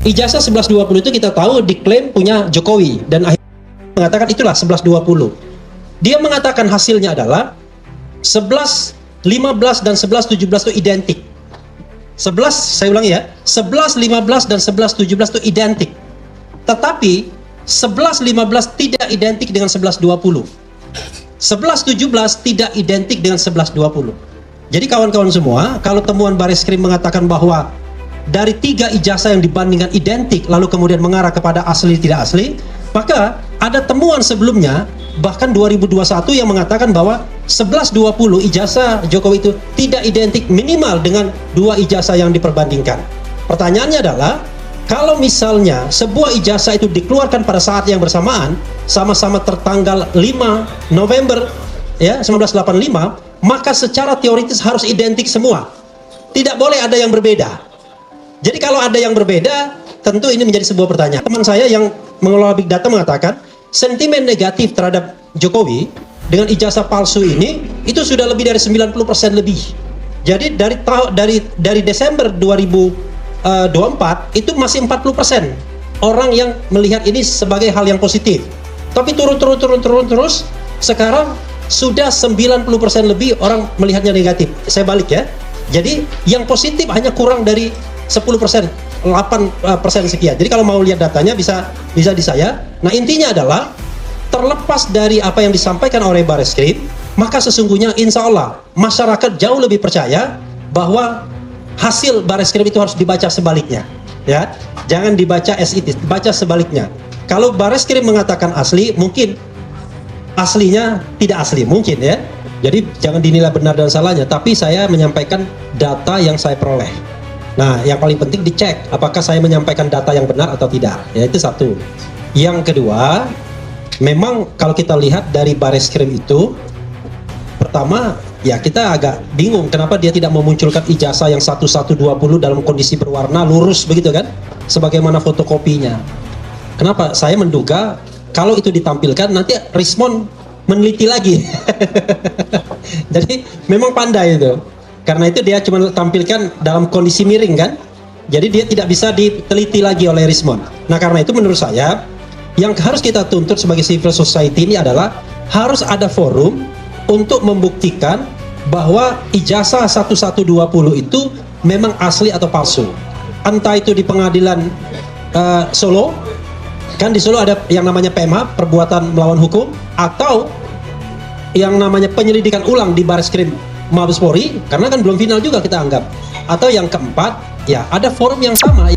Ijazah 1120 itu kita tahu diklaim punya Jokowi dan akhirnya mengatakan itulah 1120. Dia mengatakan hasilnya adalah 11, 15 dan 11, 17 itu identik. 11, saya ulangi ya, 11, 15 dan 11, 17 itu identik. Tetapi 11, 15 tidak identik dengan 11, 20. 11, 17 tidak identik dengan 11, 20. Jadi kawan-kawan semua, kalau temuan Bareskrim mengatakan bahwa dari 3 ijazah yang dibandingkan identik lalu kemudian mengarah kepada asli tidak asli, maka ada temuan sebelumnya bahkan 2021 yang mengatakan bahwa 1120 ijazah Jokowi itu tidak identik minimal dengan 2 ijazah yang diperbandingkan. Pertanyaannya adalah, kalau misalnya sebuah ijazah itu dikeluarkan pada saat yang bersamaan, sama-sama tertanggal 5 November ya 1985, maka secara teoritis harus identik semua. Tidak boleh ada yang berbeda. Jadi kalau ada yang berbeda, tentu ini menjadi sebuah pertanyaan. Teman saya yang mengelola Big Data mengatakan, sentimen negatif terhadap Jokowi dengan ijazah palsu ini, itu sudah lebih dari 90% lebih. Jadi dari Desember 2024, itu masih 40% orang yang melihat ini sebagai hal yang positif. Tapi turun terus, sekarang sudah 90% lebih orang melihatnya negatif. Saya balik ya. Jadi yang positif hanya kurang dari 10%, 8% sekian. Jadi kalau mau lihat datanya bisa di saya. Nah, intinya adalah terlepas dari apa yang disampaikan oleh Bareskrim, maka sesungguhnya insya Allah masyarakat jauh lebih percaya bahwa hasil Bareskrim itu harus dibaca sebaliknya. Ya, jangan dibaca as it is, dibaca sebaliknya. Kalau Bareskrim mengatakan asli, mungkin aslinya tidak asli, mungkin ya. Jadi jangan dinilai benar dan salahnya, tapi saya menyampaikan data yang saya peroleh. Nah, yang paling penting dicek apakah saya menyampaikan data yang benar atau tidak. Ya, itu satu. Yang kedua, memang kalau kita lihat dari Bareskrim itu, pertama, ya kita agak bingung kenapa dia tidak memunculkan ijazah yang 1120 dalam kondisi berwarna lurus begitu kan, sebagaimana fotokopinya. Kenapa? Saya menduga kalau itu ditampilkan nanti Rismon meneliti lagi. Jadi memang pandai itu. Karena itu dia cuma tampilkan dalam kondisi miring kan. Jadi dia tidak bisa diteliti lagi oleh Rismon. Nah, karena itu menurut saya yang harus kita tuntut sebagai civil society ini adalah harus ada forum untuk membuktikan bahwa ijazah 1120 itu memang asli atau palsu. Entah itu di pengadilan Solo, kan di Solo ada yang namanya PMH, perbuatan melawan hukum, atau yang namanya penyelidikan ulang di Bareskrim Mabes Polri, karena kan belum final juga kita anggap. Atau yang keempat, ya ada forum yang sama.